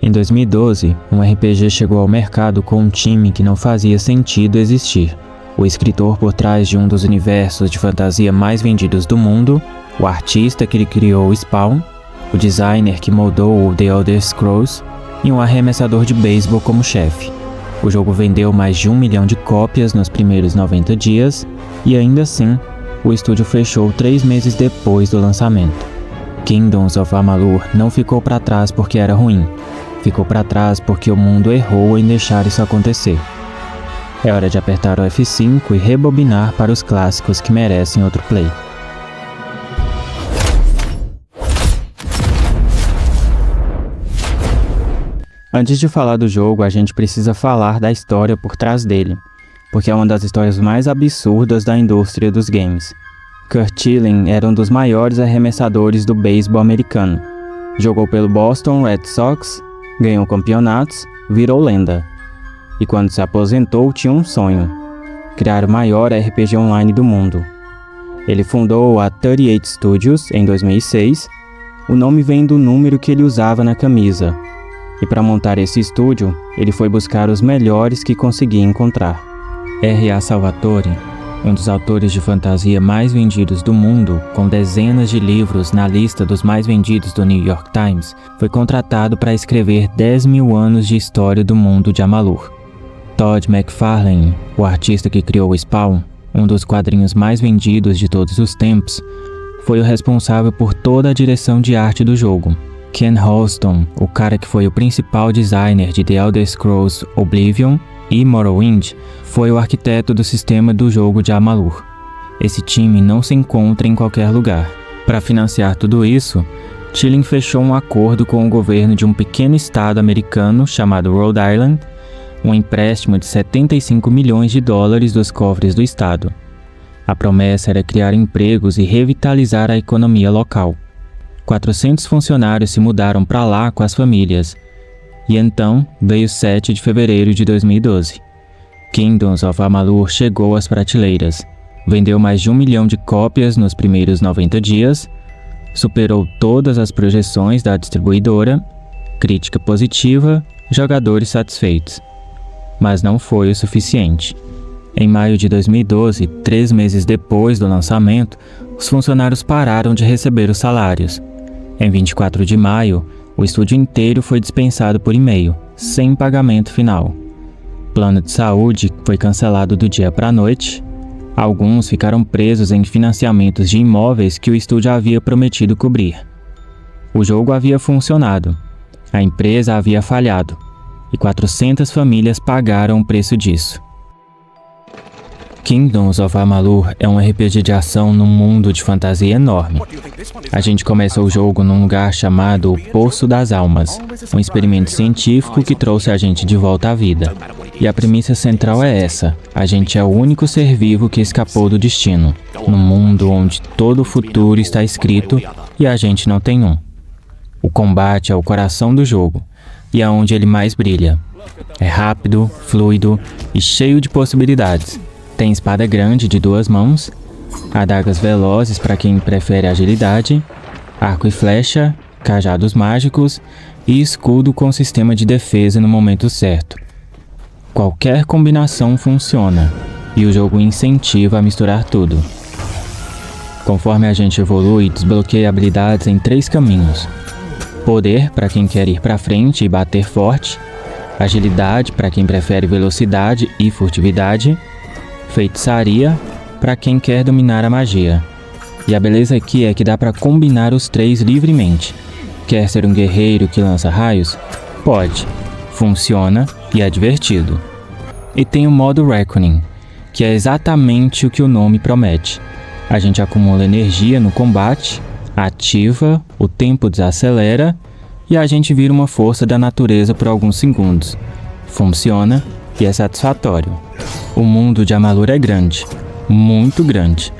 Em 2012, um RPG chegou ao mercado com um time que não fazia sentido existir. O escritor por trás de um dos universos de fantasia mais vendidos do mundo, o artista que criou o Spawn, o designer que moldou o The Elder Scrolls e um arremessador de beisebol como chefe. O jogo vendeu mais de 1 milhão de cópias nos primeiros 90 dias e ainda assim, o estúdio fechou 3 meses depois do lançamento. Kingdoms of Amalur não ficou para trás porque era ruim, ficou para trás porque o mundo errou em deixar isso acontecer. É hora de apertar o F5 e rebobinar para os clássicos que merecem outro play. Antes de falar do jogo, a gente precisa falar da história por trás dele, porque é uma das histórias mais absurdas da indústria dos games. Curt Schilling era um dos maiores arremessadores do beisebol americano. Jogou pelo Boston Red Sox, ganhou campeonatos, virou lenda. E quando se aposentou, tinha um sonho: criar o maior RPG online do mundo. Ele fundou a 38 Studios em 2006. O nome vem do número que ele usava na camisa. E para montar esse estúdio, ele foi buscar os melhores que conseguia encontrar. R.A. Salvatore, um dos autores de fantasia mais vendidos do mundo, com dezenas de livros na lista dos mais vendidos do New York Times, foi contratado para escrever 10 mil anos de história do mundo de Amalur. Todd McFarlane, o artista que criou o Spawn, um dos quadrinhos mais vendidos de todos os tempos, foi o responsável por toda a direção de arte do jogo. Ken Holston, o cara que foi o principal designer de The Elder Scrolls Oblivion e Morrowind, foi o arquiteto do sistema do jogo de Amalur. Esse time não se encontra em qualquer lugar. Para financiar tudo isso, Schilling fechou um acordo com o governo de um pequeno estado americano chamado Rhode Island, um empréstimo de 75 milhões de dólares dos cofres do estado. A promessa era criar empregos e revitalizar a economia local. 400 funcionários se mudaram para lá com as famílias. E então veio 7 de fevereiro de 2012. Kingdoms of Amalur chegou às prateleiras. Vendeu mais de 1 milhão de cópias nos primeiros 90 dias, superou todas as projeções da distribuidora, crítica positiva, jogadores satisfeitos. Mas não foi o suficiente. Em maio de 2012, 3 meses depois do lançamento, os funcionários pararam de receber os salários. Em 24 de maio, o estúdio inteiro foi dispensado por e-mail, sem pagamento final. Plano de saúde foi cancelado do dia para a noite. Alguns ficaram presos em financiamentos de imóveis que o estúdio havia prometido cobrir. O jogo havia funcionado, a empresa havia falhado, e 400 famílias pagaram o preço disso. Kingdoms of Amalur é um RPG de ação num mundo de fantasia enorme. A gente começa o jogo num lugar chamado Poço das Almas, um experimento científico que trouxe a gente de volta à vida. E a premissa central é essa: a gente é o único ser vivo que escapou do destino, num mundo onde todo o futuro está escrito e a gente não tem um. O combate é o coração do jogo, e é onde ele mais brilha. É rápido, fluido e cheio de possibilidades. Tem espada grande de 2 mãos, adagas velozes para quem prefere agilidade, arco e flecha, cajados mágicos e escudo com sistema de defesa no momento certo. Qualquer combinação funciona, e o jogo incentiva a misturar tudo. Conforme a gente evolui, desbloqueia habilidades em 3 caminhos. Poder para quem quer ir para frente e bater forte, agilidade para quem prefere velocidade e furtividade, feitiçaria para quem quer dominar a magia. E a beleza aqui é que dá para combinar os 3 livremente. Quer ser um guerreiro que lança raios? Pode. Funciona e é divertido. E tem o modo Reckoning, que é exatamente o que o nome promete. A gente acumula energia no combate, ativa, o tempo desacelera e a gente vira uma força da natureza por alguns segundos. Funciona e é satisfatório. O mundo de Amalur é grande, muito grande.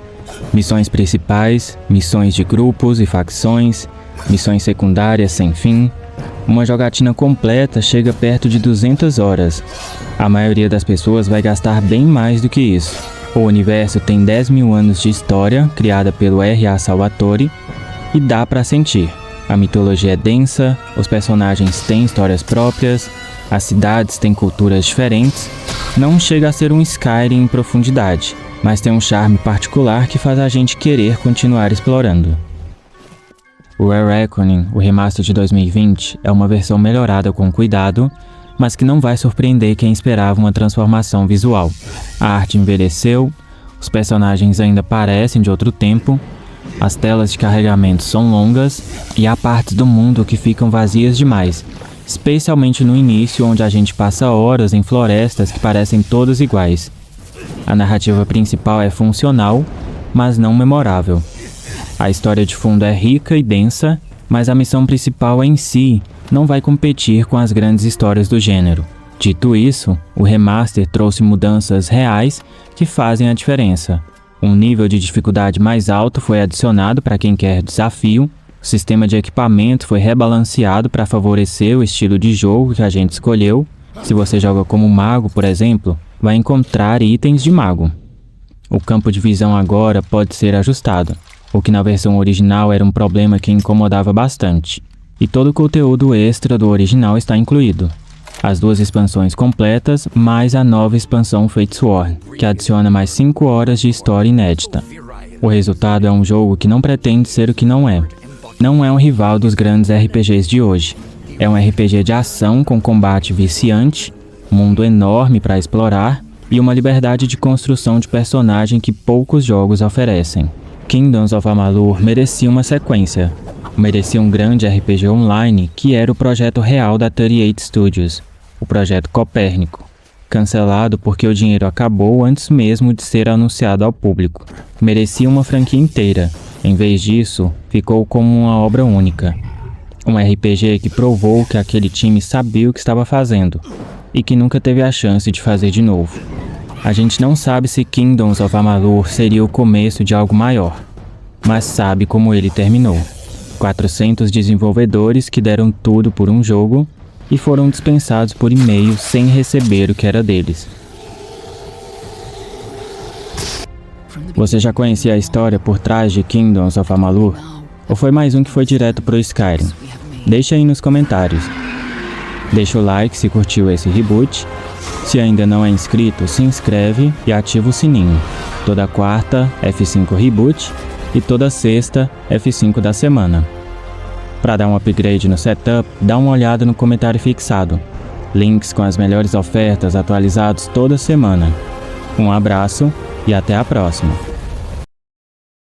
Missões principais, missões de grupos e facções, missões secundárias sem fim. Uma jogatina completa chega perto de 200 horas. A maioria das pessoas vai gastar bem mais do que isso. O universo tem 10 mil anos de história, criada pelo R.A. Salvatore, e dá pra sentir. A mitologia é densa, os personagens têm histórias próprias, as cidades têm culturas diferentes. Não chega a ser um Skyrim em profundidade, mas tem um charme particular que faz a gente querer continuar explorando. O Re-Reckoning, o remaster de 2020, é uma versão melhorada com cuidado, mas que não vai surpreender quem esperava uma transformação visual. A arte envelheceu, os personagens ainda parecem de outro tempo, as telas de carregamento são longas e há partes do mundo que ficam vazias demais, especialmente no início, onde a gente passa horas em florestas que parecem todas iguais. A narrativa principal é funcional, mas não memorável. A história de fundo é rica e densa, mas a missão principal em si não vai competir com as grandes histórias do gênero. Dito isso, o remaster trouxe mudanças reais que fazem a diferença. Um nível de dificuldade mais alto foi adicionado para quem quer desafio, o sistema de equipamento foi rebalanceado para favorecer o estilo de jogo que a gente escolheu. Se você joga como mago, por exemplo, vai encontrar itens de mago. O campo de visão agora pode ser ajustado, o que na versão original era um problema que incomodava bastante. E todo o conteúdo extra do original está incluído. As 2 expansões completas, mais a nova expansão Fatesworn, que adiciona mais 5 horas de história inédita. O resultado é um jogo que não pretende ser o que não é. Não é um rival dos grandes RPGs de hoje. É um RPG de ação com combate viciante, mundo enorme para explorar e uma liberdade de construção de personagem que poucos jogos oferecem. Kingdoms of Amalur merecia uma sequência. Merecia um grande RPG online que era o projeto real da 38 Studios, o projeto Copérnico, cancelado porque o dinheiro acabou antes mesmo de ser anunciado ao público. Merecia uma franquia inteira. Em vez disso, ficou como uma obra única. Um RPG que provou que aquele time sabia o que estava fazendo e que nunca teve a chance de fazer de novo. A gente não sabe se Kingdoms of Amalur seria o começo de algo maior, mas sabe como ele terminou. 400 desenvolvedores que deram tudo por um jogo e foram dispensados por e-mail sem receber o que era deles. Você já conhecia a história por trás de Kingdoms of Amalur? Ou foi mais um que foi direto pro Skyrim? Deixa aí nos comentários. Deixa o like se curtiu esse reboot. Se ainda não é inscrito, se inscreve e ativa o sininho. Toda quarta, F5 Reboot e toda sexta, F5 da semana. Para dar um upgrade no setup, dá uma olhada no comentário fixado. Links com as melhores ofertas atualizados toda semana. Um abraço e até a próxima.